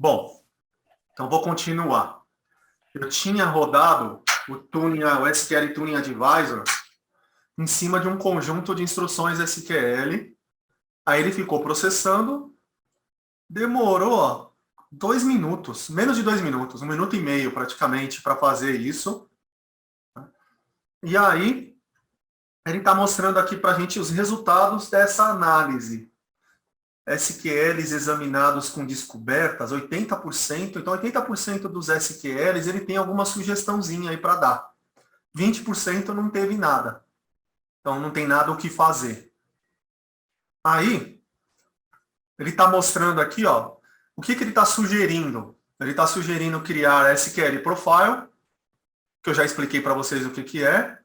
Bom, então vou continuar. Eu tinha rodado o SQL Tuning Advisor em cima de um conjunto de instruções SQL. Aí ele ficou processando, demorou 2 minutos, menos de 2 minutos, 1 minuto e meio praticamente para fazer isso. E aí ele está mostrando aqui para a gente os resultados dessa análise. SQLs examinados com descobertas, 80%. Então, 80% dos SQLs ele tem alguma sugestãozinha aí para dar. 20% não teve nada. Então, não tem nada o que fazer. Aí, ele está mostrando aqui, ó, o que ele está sugerindo. Ele está sugerindo criar SQL Profile, que eu já expliquei para vocês o que é,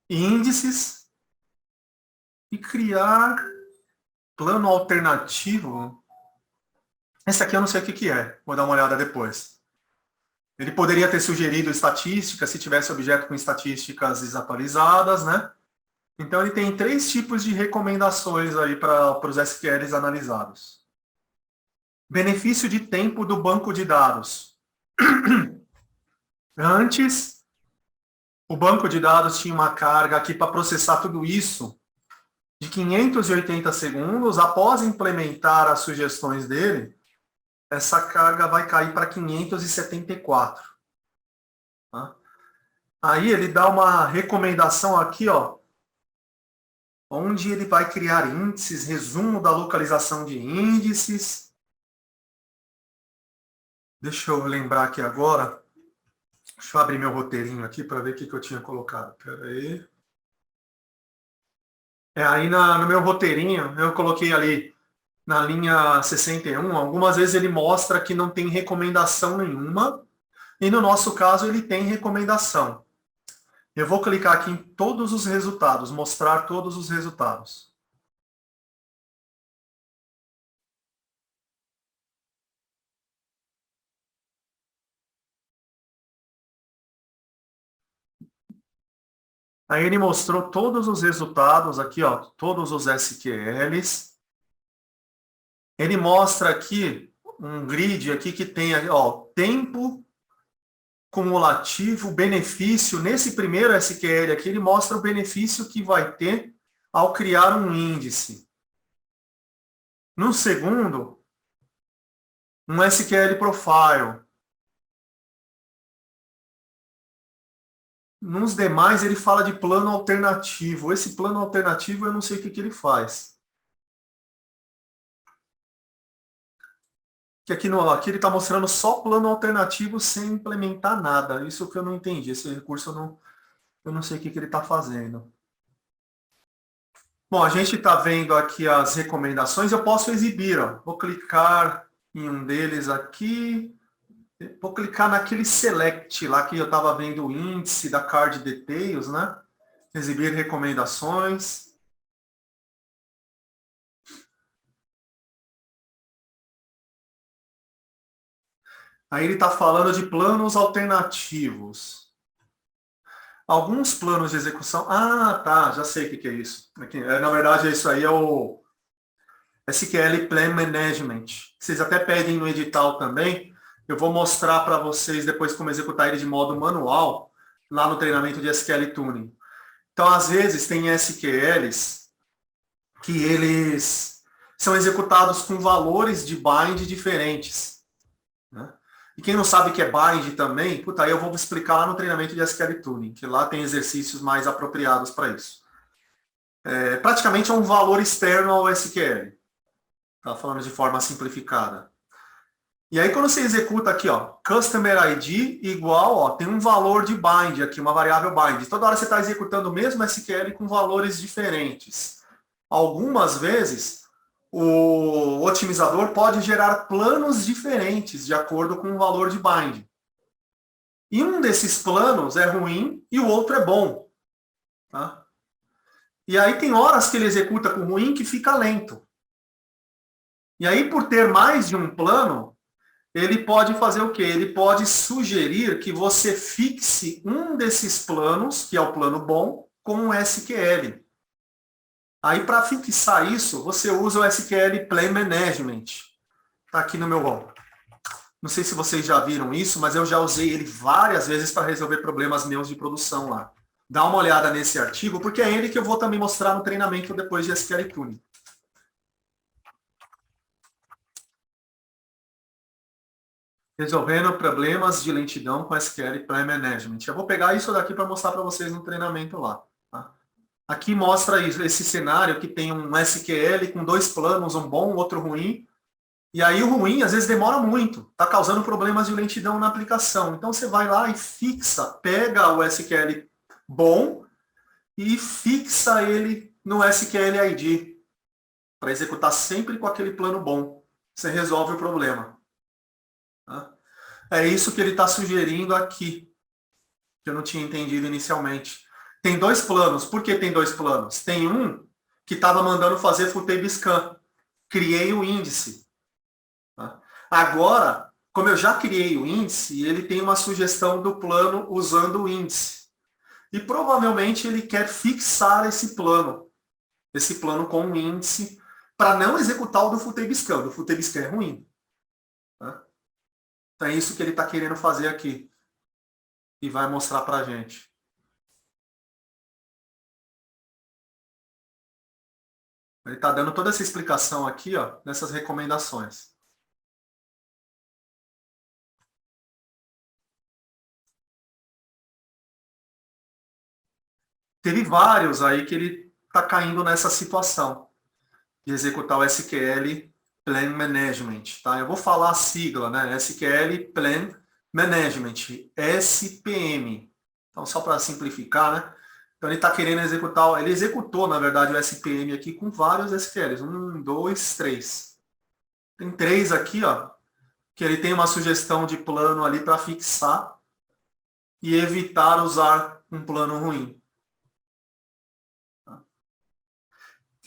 índices, e criar plano alternativo. Esse aqui eu não sei o que é, vou dar uma olhada depois. Ele poderia ter sugerido estatísticas, se tivesse objeto com estatísticas desatualizadas, né? Então ele tem 3 tipos de recomendações aí para os SQLs analisados. Benefício de tempo do banco de dados. Antes, o banco de dados tinha uma carga aqui para processar tudo isso de 580 segundos. Após implementar as sugestões dele, essa carga vai cair para 574. Tá? Aí ele dá uma recomendação aqui, ó, onde ele vai criar índices, resumo da localização de índices. Deixa eu lembrar aqui agora. Deixa eu abrir meu roteirinho aqui para ver o que eu tinha colocado. Espera aí. Aí no meu roteirinho, eu coloquei ali na linha 61, algumas vezes ele mostra que não tem recomendação nenhuma, e no nosso caso ele tem recomendação. Eu vou clicar aqui em todos os resultados, mostrar todos os resultados. Aí ele mostrou todos os resultados aqui, ó, todos os SQLs. Ele mostra aqui um grid aqui que tem, ó, tempo cumulativo, benefício. Nesse primeiro SQL aqui, ele mostra o benefício que vai ter ao criar um índice. No segundo, um SQL Profile. Nos demais, ele fala de plano alternativo. Esse plano alternativo, eu não sei o que ele faz. Que aqui ele está mostrando só plano alternativo sem implementar nada. Isso que eu não entendi. Esse recurso eu não sei o que ele está fazendo. Bom, a gente está vendo aqui as recomendações. Eu posso exibir. Ó. Vou clicar em um deles aqui. Vou clicar naquele select lá que eu estava vendo o índice da card details, né? Exibir recomendações. Aí ele está falando de planos alternativos. Alguns planos de execução... Ah, tá, já sei o que é isso. Na verdade, isso aí é o SQL Plan Management. Vocês até pedem no edital também. Eu vou mostrar para vocês depois como executar ele de modo manual, lá no treinamento de SQL Tuning. Então, às vezes, tem SQLs que eles são executados com valores de bind diferentes. Né? E quem não sabe o que é bind também, aí eu vou explicar lá no treinamento de SQL Tuning, que lá tem exercícios mais apropriados para isso. Praticamente é um valor externo ao SQL. Tá falando de forma simplificada. E aí, quando você executa aqui, ó, Customer ID igual, ó, tem um valor de bind aqui, uma variável bind. Toda hora você está executando o mesmo SQL com valores diferentes. Algumas vezes, o otimizador pode gerar planos diferentes de acordo com o valor de bind. E um desses planos é ruim e o outro é bom. Tá? E aí tem horas que ele executa com ruim que fica lento. E aí, por ter mais de um plano, ele pode fazer o quê? Ele pode sugerir que você fixe um desses planos, que é o plano bom, com um SQL. Aí, para fixar isso, você usa o SQL Plan Management. Está aqui no Não sei se vocês já viram isso, mas eu já usei ele várias vezes para resolver problemas meus de produção lá. Dá uma olhada nesse artigo, porque é ele que eu vou também mostrar no treinamento depois de SQL Tuning. Resolvendo problemas de lentidão com SQL Plan Management. Eu vou pegar isso daqui para mostrar para vocês no treinamento lá. Tá? Aqui mostra isso, esse cenário que tem um SQL com dois planos, um bom, outro ruim. E aí o ruim, às vezes, demora muito. Está causando problemas de lentidão na aplicação. Então, você vai lá e fixa, pega o SQL bom e fixa ele no SQL ID para executar sempre com aquele plano bom. Você resolve o problema. Tá? É isso que ele está sugerindo aqui, que eu não tinha entendido inicialmente. Tem dois planos. Por que tem dois planos? Tem um que estava mandando fazer full table scan. Criei o índice. Tá? Agora, como eu já criei o índice, ele tem uma sugestão do plano usando o índice. E provavelmente ele quer fixar esse plano com o índice, para não executar o do full table scan. O do full table scan é ruim. Tá? Então é isso que ele está querendo fazer aqui. E vai mostrar para a gente. Ele está dando toda essa explicação aqui, ó, nessas recomendações. Teve vários aí que ele está caindo nessa situação de executar o SQL Plan Management. Tá? Eu vou falar a sigla, né? SQL Plan Management, SPM. Então, só para simplificar, né? Então, ele está querendo executar, ele executou, na verdade, o SPM aqui com vários SQLs. 1, 2, 3. Tem 3 aqui, ó, que ele tem uma sugestão de plano ali para fixar e evitar usar um plano ruim.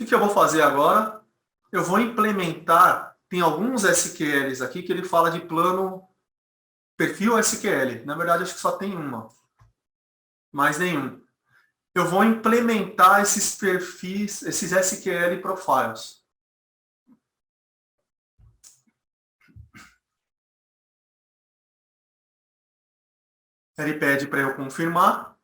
O que eu vou fazer agora? Eu vou implementar, tem alguns SQLs aqui que ele fala de plano perfil SQL. Na verdade, acho que só tem uma. Mais nenhum. Eu vou implementar esses perfis, esses SQL profiles. Ele pede para eu confirmar.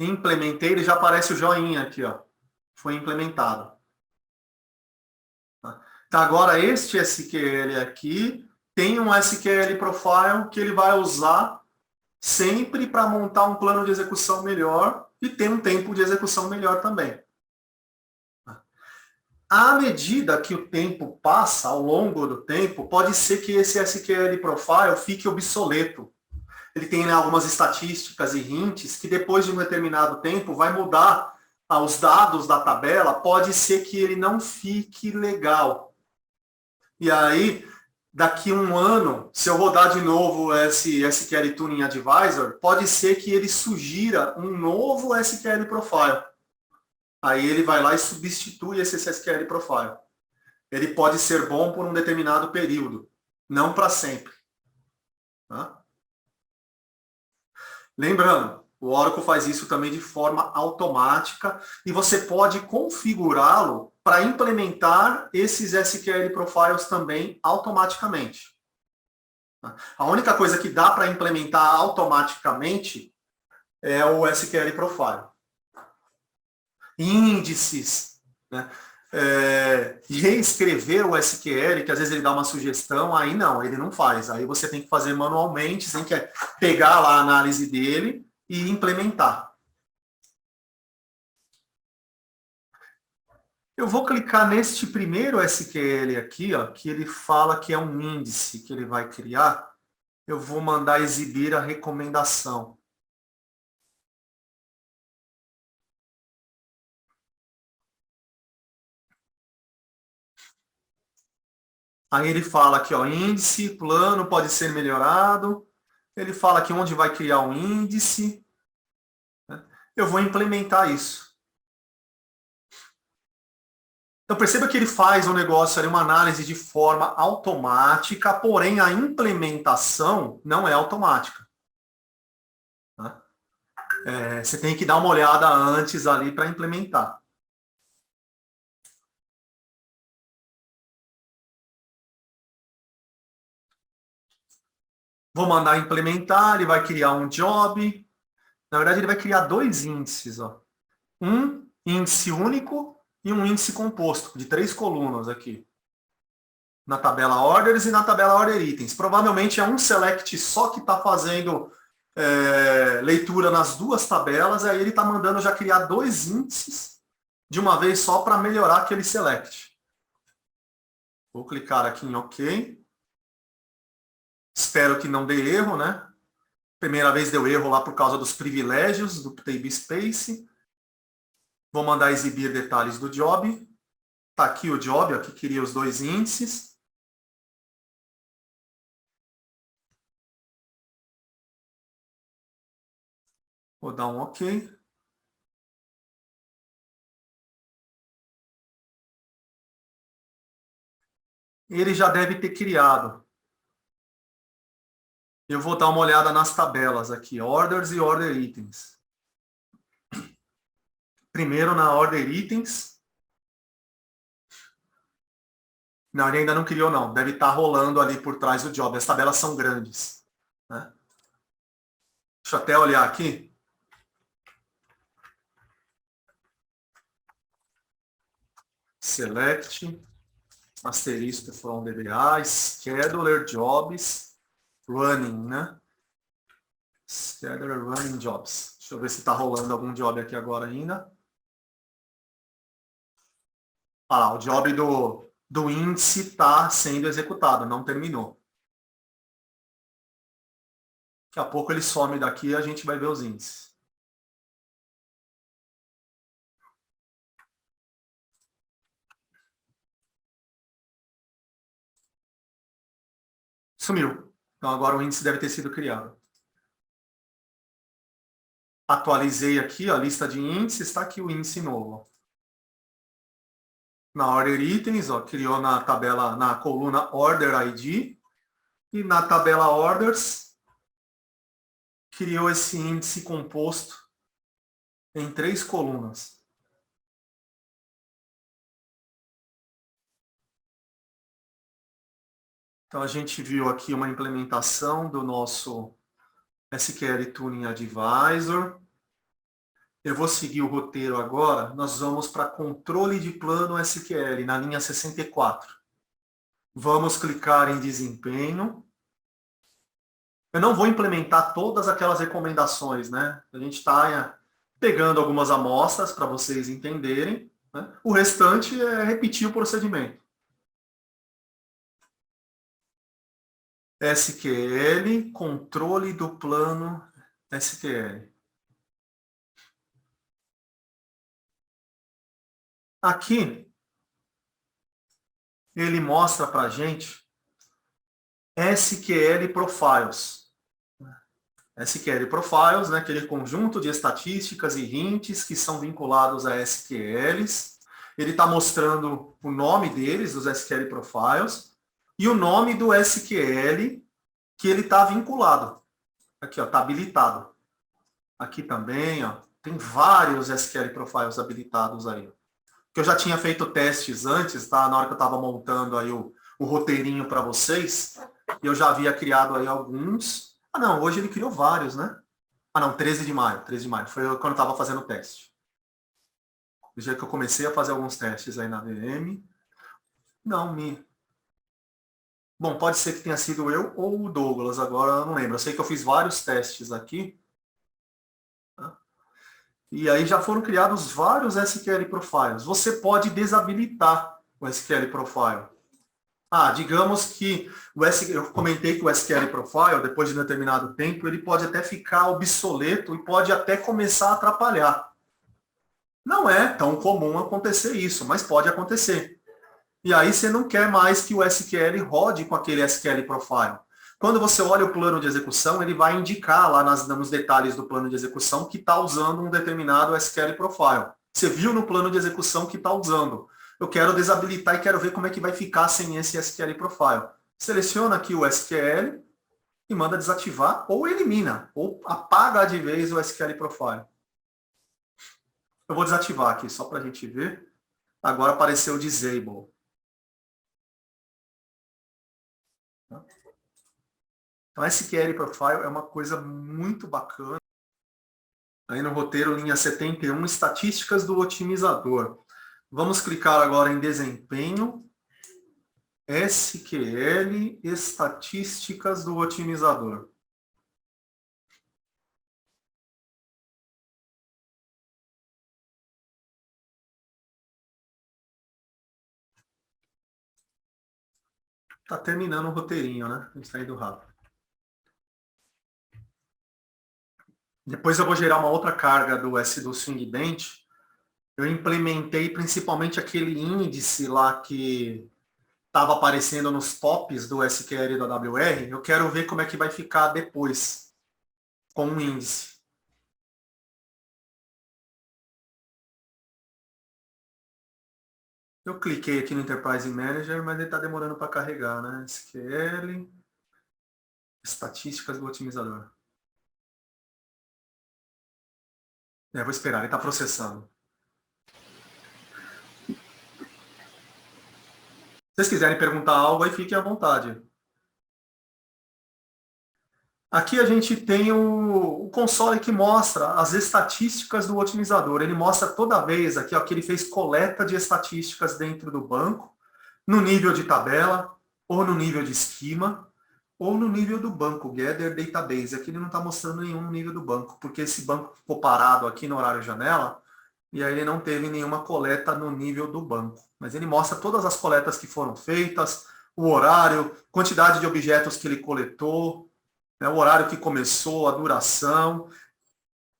Implementei, ele já aparece o joinha aqui, ó. Foi implementado. Então, agora, este SQL aqui tem um SQL profile que ele vai usar sempre para montar um plano de execução melhor e ter um tempo de execução melhor também. À medida que o tempo passa, ao longo do tempo, pode ser que esse SQL profile fique obsoleto. Ele tem algumas estatísticas e hints que depois de um determinado tempo vai mudar os dados da tabela, pode ser que ele não fique legal. E aí, daqui um ano, se eu rodar de novo esse SQL Tuning Advisor, pode ser que ele sugira um novo SQL Profile. Aí ele vai lá e substitui esse SQL Profile. Ele pode ser bom por um determinado período, não para sempre. Tá? Lembrando, o Oracle faz isso também de forma automática e você pode configurá-lo para implementar esses SQL Profiles também automaticamente. A única coisa que dá para implementar automaticamente é o SQL Profile. Índices, né? Reescrever o SQL, que às vezes ele dá uma sugestão, aí não, ele não faz. Aí você tem que fazer manualmente, você tem que pegar lá a análise dele e implementar. Eu vou clicar neste primeiro SQL aqui, ó, que ele fala que é um índice que ele vai criar. Eu vou mandar exibir a recomendação. Aí ele fala aqui, ó, índice, plano pode ser melhorado. Ele fala aqui onde vai criar um índice. Eu vou implementar isso. Então perceba que ele faz um negócio ali, uma análise de forma automática, porém a implementação não é automática. Tá? Você tem que dar uma olhada antes ali para implementar. Vou mandar implementar, ele vai criar um job. Na verdade, ele vai criar dois índices. Ó. Um índice único e um índice composto, de 3 colunas aqui. Na tabela orders e na tabela order itens. Provavelmente é um select só que está fazendo leitura nas duas tabelas, aí ele está mandando já criar dois índices de uma vez só para melhorar aquele select. Vou clicar aqui em OK. Espero que não dê erro, né? Primeira vez deu erro lá por causa dos privilégios do table space. Vou mandar exibir detalhes do job. Está aqui o job, aqui queria os dois índices. Vou dar um OK. Ele já deve ter criado. Eu vou dar uma olhada nas tabelas aqui, orders e order itens. Primeiro na order itens. Não, ele ainda não criou não. Deve estar rolando ali por trás do job. As tabelas são grandes. Né? Deixa eu até olhar aqui. Select, asterisco from DBA, scheduler jobs, running, né? Scheduler running jobs. Deixa eu ver se está rolando algum job aqui agora ainda. Ah, o job do índice está sendo executado, não terminou. Daqui a pouco ele some daqui e a gente vai ver os índices. Sumiu. Então agora o índice deve ter sido criado. Atualizei aqui a lista de índices, está aqui o índice novo. Na order itens, ó, criou na tabela, na coluna order ID, e na tabela orders, criou esse índice composto em 3 colunas. Então a gente viu aqui uma implementação do nosso SQL Tuning Advisor. Eu vou seguir o roteiro agora. Nós vamos para controle de plano SQL, na linha 64. Vamos clicar em desempenho. Eu não vou implementar todas aquelas recomendações, né? A gente está pegando algumas amostras para vocês entenderem. Né? O restante é repetir o procedimento. SQL, controle do plano SQL. Aqui, ele mostra para a gente SQL Profiles. SQL Profiles, né, aquele conjunto de estatísticas e hints que são vinculados a SQLs. Ele está mostrando o nome deles, dos SQL Profiles, e o nome do SQL que ele está vinculado. Aqui, está habilitado. Aqui também, ó, tem vários SQL Profiles habilitados aí. Que eu já tinha feito testes antes, tá? Na hora que eu estava montando aí o roteirinho para vocês, eu já havia criado aí alguns. Ah, não, hoje ele criou vários, né? Ah, não, 13 de maio. 13 de maio, foi quando eu estava fazendo o teste. Do jeito que eu comecei a fazer alguns testes aí na VM. Não, Bom, pode ser que tenha sido eu ou o Douglas, agora eu não lembro. Eu sei que eu fiz vários testes aqui. Tá? E aí já foram criados vários SQL Profiles. Você pode desabilitar o SQL Profile. Ah, digamos que eu comentei que o SQL Profile, depois de determinado tempo, ele pode até ficar obsoleto e pode até começar a atrapalhar. Não é tão comum acontecer isso, mas pode acontecer. E aí você não quer mais que o SQL rode com aquele SQL Profile. Quando você olha o plano de execução, ele vai indicar lá nos detalhes do plano de execução que está usando um determinado SQL Profile. Você viu no plano de execução que está usando. Eu quero desabilitar e quero ver como é que vai ficar sem esse SQL Profile. Seleciona aqui o SQL, e manda desativar ou elimina, ou apaga de vez o SQL Profile. Eu vou desativar aqui, só para a gente ver. Agora apareceu o Disable. Então, SQL Profile é uma coisa muito bacana. Aí no roteiro, linha 71, estatísticas do otimizador. Vamos clicar agora em desempenho, SQL, estatísticas do otimizador. Está terminando o roteirinho, né? A gente está indo rápido. Depois eu vou gerar uma outra carga do Swing Bench. Eu implementei principalmente aquele índice lá que estava aparecendo nos tops do SQL e da AWR. Eu quero ver como é que vai ficar depois com o índice. Eu cliquei aqui no Enterprise Manager, mas ele está demorando para carregar, né? SQL, estatísticas do otimizador. Vou esperar, ele está processando. Se vocês quiserem perguntar algo, aí fiquem à vontade. Aqui a gente tem o console que mostra as estatísticas do otimizador. Ele mostra toda vez aqui ó, que ele fez coleta de estatísticas dentro do banco, no nível de tabela, ou no nível de esquema, ou no nível do banco, Gather Database. Aqui ele não está mostrando nenhum nível do banco, porque esse banco ficou parado aqui no horário janela, e aí ele não teve nenhuma coleta no nível do banco. Mas ele mostra todas as coletas que foram feitas, o horário, quantidade de objetos que ele coletou, né, o horário que começou, a duração.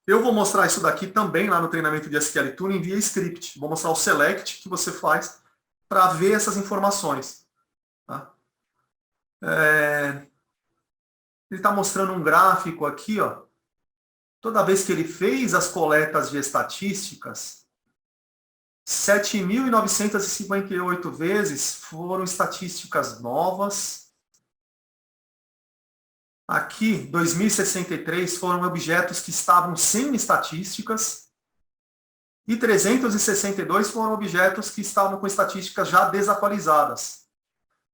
Eu vou mostrar isso daqui também lá no treinamento de SQL Tuning via script. Vou mostrar o select que você faz para ver essas informações. Tá? Ele está mostrando um gráfico aqui, ó. Toda vez que ele fez as coletas de estatísticas, 7.958 vezes foram estatísticas novas. Aqui, 2063 foram objetos que estavam sem estatísticas. E 362 foram objetos que estavam com estatísticas já desatualizadas.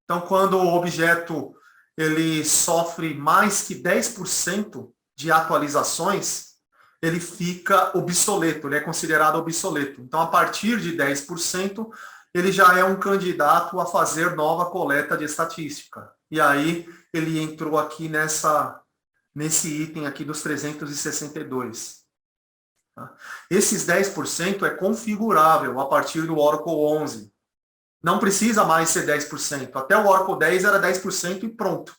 Então, quando o objeto ele sofre mais que 10% de atualizações, ele fica obsoleto, ele é considerado obsoleto. Então, a partir de 10%, ele já é um candidato a fazer nova coleta de estatística. E aí, ele entrou aqui nesse item aqui dos 362. Tá? Esses 10% é configurável a partir do Oracle 11. Não precisa mais ser 10%. Até o Oracle 10 era 10% e pronto.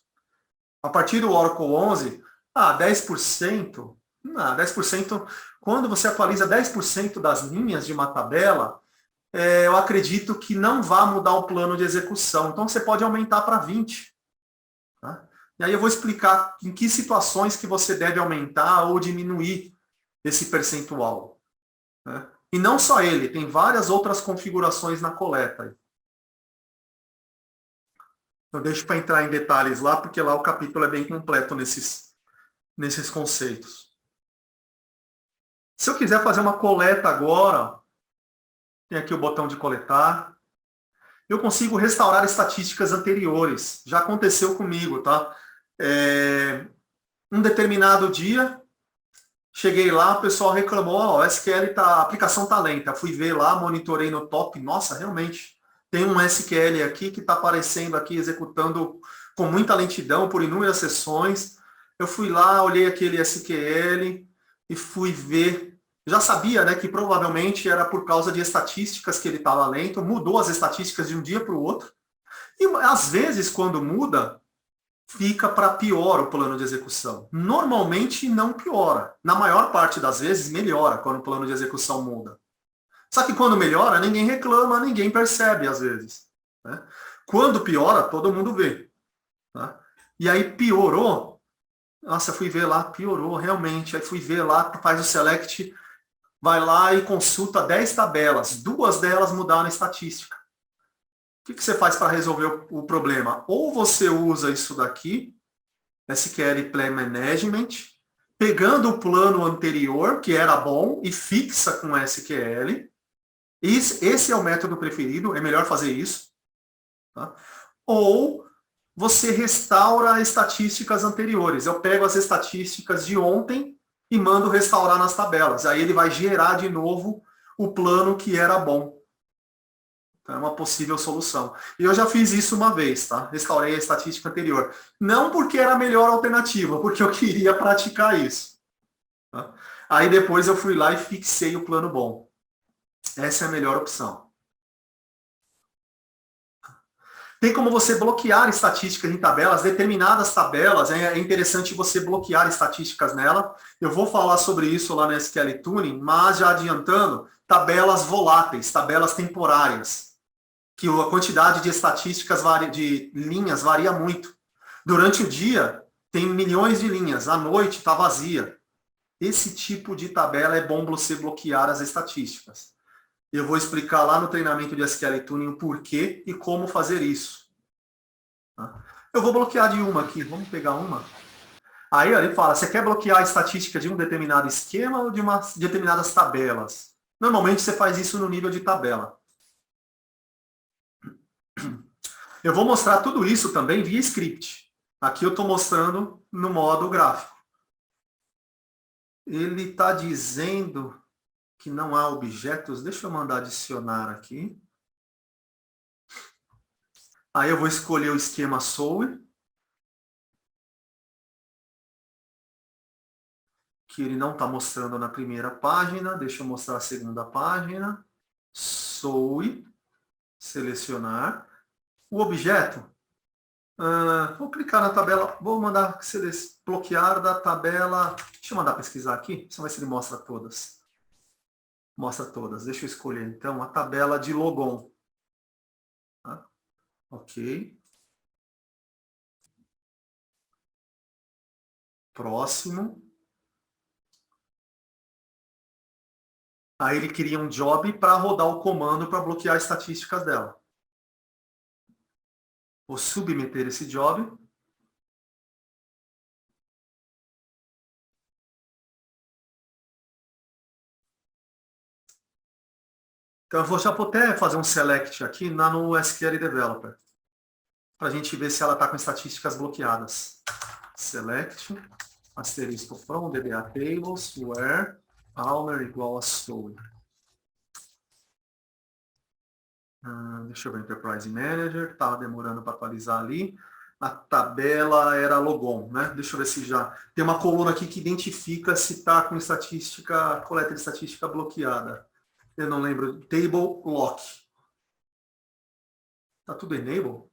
A partir do Oracle 11, 10%, 10%, quando você atualiza 10% das linhas de uma tabela, eu acredito que não vá mudar o plano de execução. Então, você pode aumentar para 20%. Tá? E aí eu vou explicar em que situações que você deve aumentar ou diminuir esse percentual. Né? E não só ele, tem várias outras configurações na coleta. Eu deixo para entrar em detalhes lá, porque lá o capítulo é bem completo nesses conceitos. Se eu quiser fazer uma coleta agora, tem aqui o botão de coletar. Eu consigo restaurar estatísticas anteriores. Já aconteceu comigo, tá? Um determinado dia, cheguei lá, o pessoal reclamou, a aplicação está lenta. Fui ver lá, monitorei no top, nossa, realmente, tem um SQL aqui que está aparecendo aqui, executando com muita lentidão por inúmeras sessões. Eu fui lá, olhei aquele SQL e fui ver. Já sabia, né, que provavelmente era por causa de estatísticas que ele estava lento, mudou as estatísticas de um dia para o outro. E às vezes, quando muda, fica para pior o plano de execução. Normalmente não piora. Na maior parte das vezes melhora quando o plano de execução muda. Só que quando melhora, ninguém reclama, ninguém percebe às vezes. Né? Quando piora, todo mundo vê. Tá? E aí piorou, nossa, fui ver lá, piorou realmente. Aí fui ver lá, faz o select, vai lá e consulta 10 tabelas. 2 delas mudaram a estatística. O que você faz para resolver o problema? Ou você usa isso daqui, SQL Plan Management, pegando o plano anterior, que era bom, e fixa com SQL. Esse é o método preferido, é melhor fazer isso. Tá? Ou você restaura estatísticas anteriores. Eu pego as estatísticas de ontem e mando restaurar nas tabelas. Aí ele vai gerar de novo o plano que era bom. Então, é uma possível solução. E eu já fiz isso uma vez, tá? Restaurei a estatística anterior. Não porque era a melhor alternativa, porque eu queria praticar isso. Tá? Aí depois eu fui lá e fixei o plano bom. Essa é a melhor opção. Tem como você bloquear estatísticas em tabelas, determinadas tabelas, é interessante você bloquear estatísticas nela. Eu vou falar sobre isso lá no SQL Tuning, mas já adiantando, tabelas voláteis, tabelas temporárias, que a quantidade de estatísticas, de linhas varia muito. Durante o dia, tem milhões de linhas, à noite está vazia. Esse tipo de tabela é bom você bloquear as estatísticas. Eu vou explicar lá no treinamento de SQL Tuning o porquê e como fazer isso. Tá? Eu vou bloquear de uma aqui, vamos pegar uma. Aí ele fala, você quer bloquear a estatística de um determinado esquema ou de determinadas tabelas? Normalmente você faz isso no nível de tabela. Eu vou mostrar tudo isso também via script. Aqui eu estou mostrando no modo gráfico. Ele está dizendo que não há objetos. Deixa eu mandar adicionar aqui. Aí eu vou escolher o esquema Soul, que ele não está mostrando na primeira página. Deixa eu mostrar a segunda página. Soul, selecionar. O objeto, vou clicar na tabela, vou mandar bloquear da tabela. Deixa eu mandar pesquisar aqui, só ver se ele mostra todas. Mostra todas. Deixa eu escolher então a tabela de logon. Tá? Ok. Próximo. Aí ele cria um job para rodar o comando para bloquear as estatísticas dela. Vou submeter esse job. Então eu vou já até fazer um select aqui no SQL Developer. Para a gente ver se ela está com estatísticas bloqueadas. Select, asterisco from, DBA tables, where, owner igual a soul. Deixa eu ver, Enterprise Manager, estava demorando para atualizar ali. A tabela era logon, né? Deixa eu ver se já... Tem uma coluna aqui que identifica se está com estatística, coleta de estatística bloqueada. Eu não lembro. Table lock. Está tudo enable?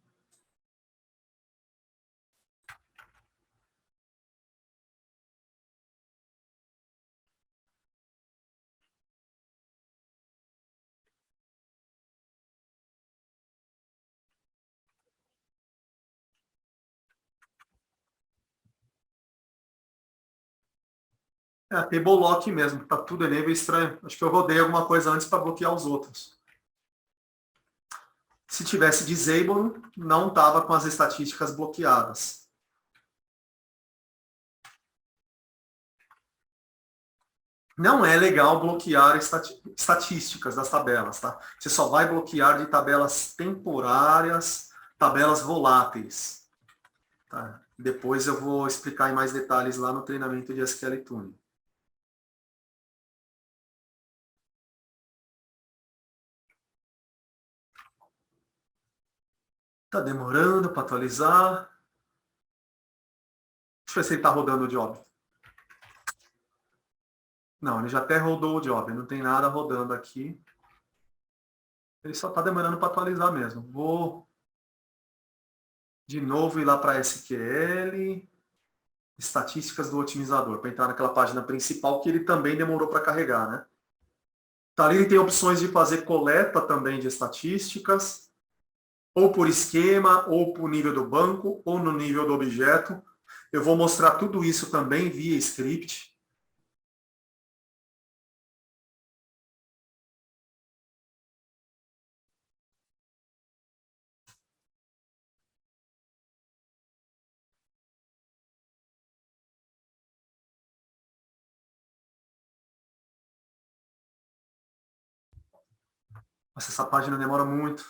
É, table lock mesmo. Está tudo enable, estranho. Acho que eu rodei alguma coisa antes para bloquear os outros. Se tivesse disable, não estava com as estatísticas bloqueadas. Não é legal bloquear estatísticas das tabelas, tá? Você só vai bloquear de tabelas temporárias, tabelas voláteis. Tá? Depois eu vou explicar em mais detalhes lá no treinamento de SQL Tuning. Tá demorando para atualizar. Deixa eu ver se ele está rodando o job. Não, ele já até rodou o job. Não tem nada rodando aqui. Ele só está demorando para atualizar mesmo. Vou de novo ir lá para SQL, estatísticas do otimizador, para entrar naquela página principal que ele também demorou para carregar, né? Tá, ali ele tem opções de fazer coleta também de estatísticas, ou por esquema, ou por nível do banco, ou no nível do objeto. Eu vou mostrar tudo isso também via script. Nossa, essa página demora muito.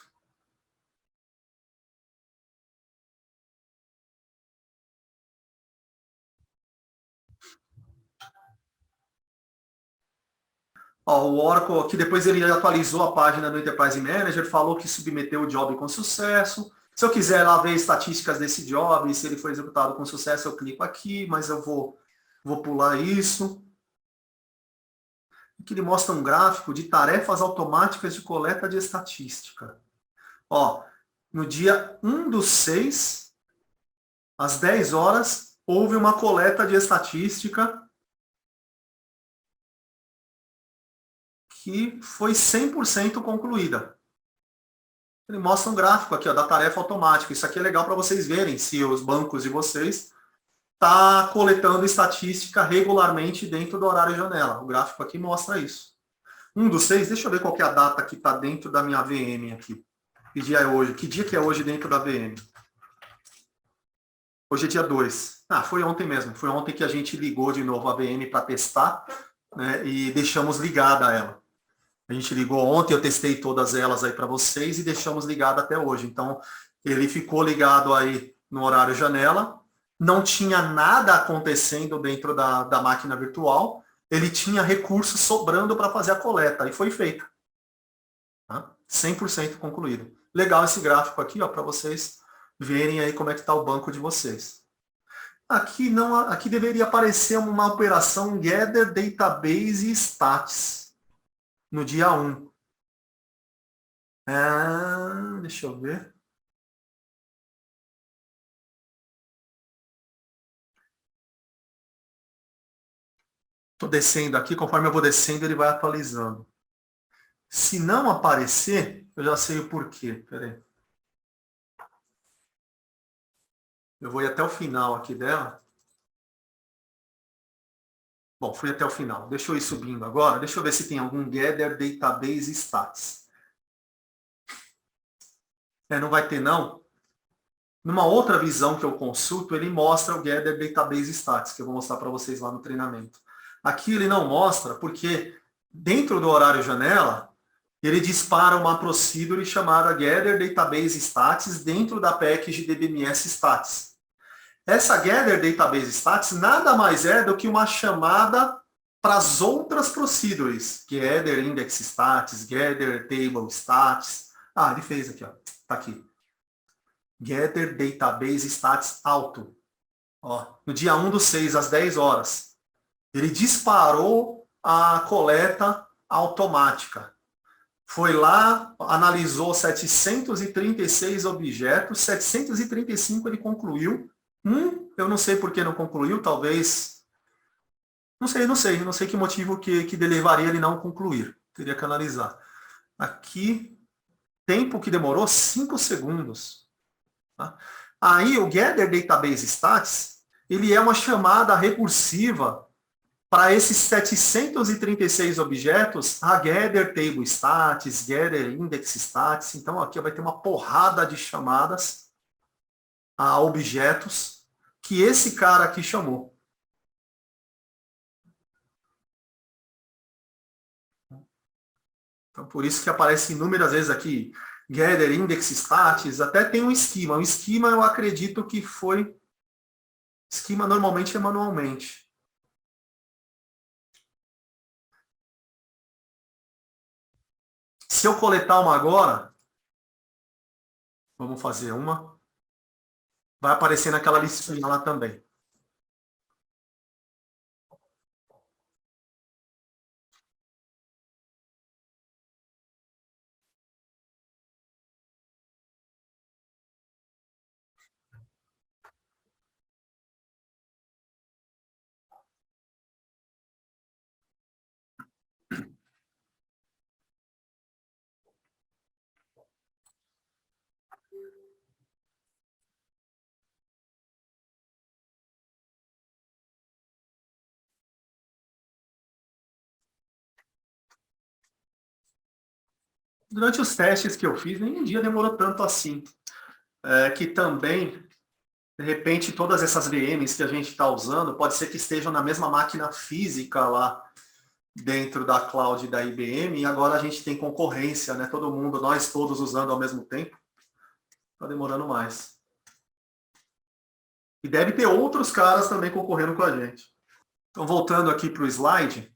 Ó, o Oracle aqui, depois ele atualizou a página do Enterprise Manager, falou que submeteu o job com sucesso. Se eu quiser lá ver estatísticas desse job, se ele foi executado com sucesso, eu clico aqui, mas eu vou pular isso. Aqui ele mostra um gráfico de tarefas automáticas de coleta de estatística. Ó, no dia 1/6, às 10 horas, houve uma coleta de estatística que foi 100% concluída. Ele mostra um gráfico aqui, ó, da tarefa automática. Isso aqui é legal para vocês verem se os bancos de vocês tá coletando estatística regularmente dentro do horário janela. O gráfico aqui mostra isso. 1/6, deixa eu ver qual que é a data que está dentro da minha VM aqui. Que dia é hoje? Que dia que é hoje dentro da VM? Hoje é dia 2. Ah, foi ontem mesmo. Foi ontem que a gente ligou de novo a VM para testar, né, e deixamos ligada ela. A gente ligou ontem, eu testei todas elas aí para vocês e deixamos ligado até hoje. Então, ele ficou ligado aí no horário janela, não tinha nada acontecendo dentro da máquina virtual, ele tinha recursos sobrando para fazer a coleta, e foi feita. Tá? 100% concluído. Legal esse gráfico aqui, ó, para vocês verem aí como é que está o banco de vocês. Aqui, não, aqui deveria aparecer uma operação Gather Database Stats no dia 1. Deixa eu ver. Estou descendo aqui, conforme eu vou descendo, ele vai atualizando. Se não aparecer, eu já sei o porquê. Peraí. Eu vou ir até o final aqui dela. Bom, fui até o final. Deixa eu ir subindo agora. Deixa eu ver se tem algum Gather Database Stats. Não vai ter, não. Numa outra visão que eu consulto, ele mostra o Gather Database Stats, que eu vou mostrar para vocês lá no treinamento. Aqui ele não mostra, porque dentro do horário janela, ele dispara uma procedure chamada Gather Database Stats dentro da package DBMS Stats. Essa Gather Database Stats nada mais é do que uma chamada para as outras procedures. Gather Index Stats, Gather Table Stats. Ah, ele fez aqui, ó. Tá aqui. Gather Database Stats Auto. Ó, no dia 1/6, às 10 horas. Ele disparou a coleta automática. Foi lá, analisou 736 objetos, 735 ele concluiu. Eu não sei por que não concluiu, talvez... Não sei que motivo que levaria ele não concluir. Teria que analisar. Aqui, tempo que demorou 5 segundos. Tá? Aí o Gather Database Stats, ele é uma chamada recursiva para esses 736 objetos, a Gather Table Stats, Gather Index Stats. Então aqui vai ter uma porrada de chamadas a objetos que esse cara aqui chamou. Então por isso que aparece inúmeras vezes aqui Gather Index Stats, até tem um esquema. O esquema eu acredito que foi... Esquema normalmente é manualmente. Se eu coletar uma agora, vamos fazer uma, vai aparecer naquela listinha lá também. Durante os testes que eu fiz, nenhum dia demorou tanto assim. Que também, de repente, todas essas VMs que a gente está usando, pode ser que estejam na mesma máquina física lá dentro da cloud da IBM, e agora a gente tem concorrência, né? Todo mundo, nós todos usando ao mesmo tempo. Está demorando mais. E deve ter outros caras também concorrendo com a gente. Então, voltando aqui para o slide,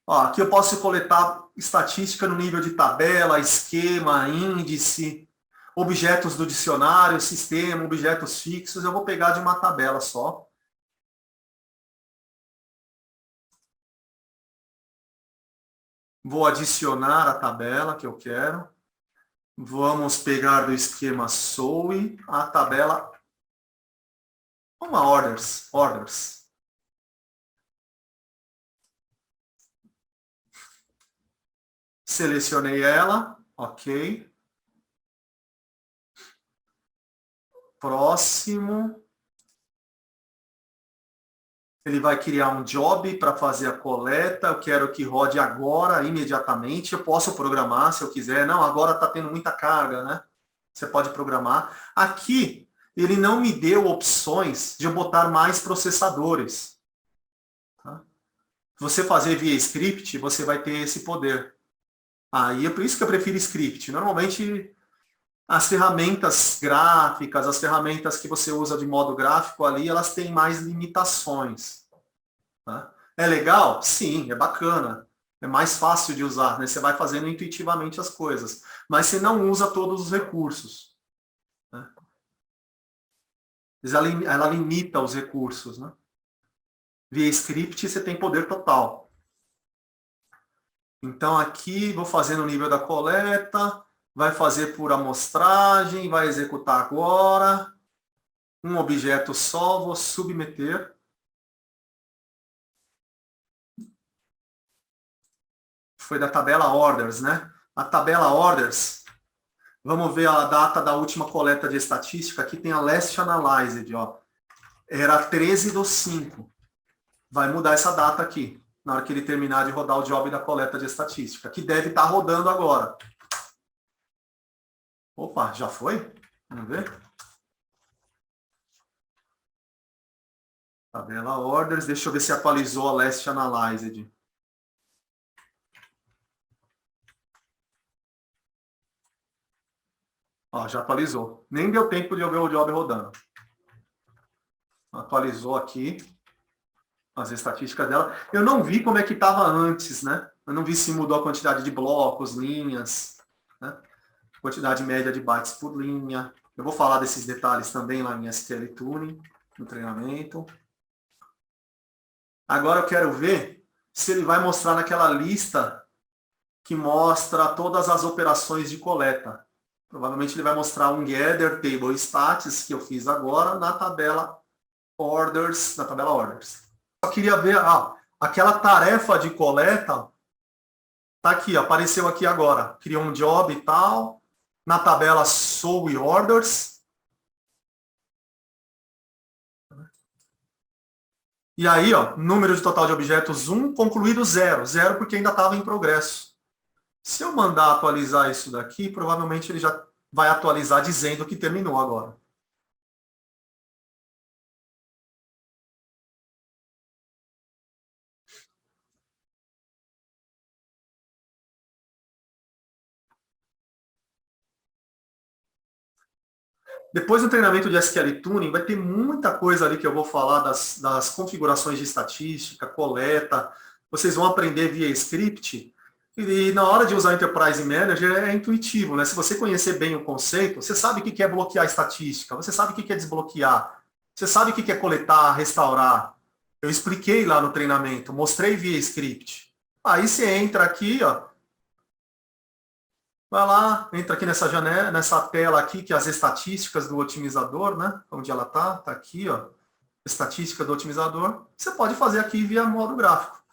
ó, aqui eu posso coletar estatística no nível de tabela, esquema, índice, objetos do dicionário, sistema, objetos fixos. Eu vou pegar de uma tabela só. Vou adicionar a tabela que eu quero. Vamos pegar do esquema SOE a tabela orders. Selecionei ela, ok. Próximo. Ele vai criar um job para fazer a coleta. Eu quero que rode agora, imediatamente. Eu posso programar se eu quiser. Não, agora está tendo muita carga, né? Você pode programar. Aqui, ele não me deu opções de eu botar mais processadores. Tá? Se você fazer via script, você vai ter esse poder. Aí é por isso que eu prefiro script. Normalmente, as ferramentas gráficas, as ferramentas que você usa de modo gráfico ali, elas têm mais limitações. Tá? É legal? Sim, é bacana. É mais fácil de usar, né? Você vai fazendo intuitivamente as coisas. Mas você não usa todos os recursos. Né? Ela limita os recursos. Né? Via script, você tem poder total. Então, aqui, vou fazer no nível da coleta, vai fazer por amostragem, vai executar agora. Um objeto só, vou submeter. Foi da tabela orders, né? A tabela orders, vamos ver a data da última coleta de estatística. Aqui tem a last analyzed, ó. Era 13/5. Vai mudar essa data aqui, na hora que ele terminar de rodar o job da coleta de estatística, que deve estar rodando agora. Opa, já foi? Vamos ver. Tabela orders, deixa eu ver se atualizou a last analyzed. Ó, já atualizou. Nem deu tempo de eu ver o job rodando. Atualizou aqui as estatísticas dela. Eu não vi como é que estava antes, né? Eu não vi se mudou a quantidade de blocos, linhas, né? Quantidade média de bytes por linha. Eu vou falar desses detalhes também lá em SQL Tuning, no treinamento. Agora eu quero ver se ele vai mostrar naquela lista que mostra todas as operações de coleta. Provavelmente ele vai mostrar um gather table status que eu fiz agora na tabela orders, Só queria ver, aquela tarefa de coleta tá aqui, apareceu aqui agora. Criou um job e tal, na tabela SOE orders. E aí, ó, número de total de objetos 1, concluído 0. 0 porque ainda estava em progresso. Se eu mandar atualizar isso daqui, provavelmente ele já vai atualizar dizendo que terminou agora. Depois do treinamento de SQL Tuning, vai ter muita coisa ali que eu vou falar das configurações de estatística, coleta. Vocês vão aprender via script. E na hora de usar o Enterprise Manager é intuitivo, né? Se você conhecer bem o conceito, você sabe o que é bloquear estatística, você sabe o que é desbloquear, você sabe o que é coletar, restaurar. Eu expliquei lá no treinamento, mostrei via script. Aí você entra aqui, ó, vai lá, entra aqui nessa janela, nessa tela aqui, que é as estatísticas do otimizador, né? Onde ela tá aqui, ó, estatística do otimizador. Você pode fazer aqui via modo gráfico.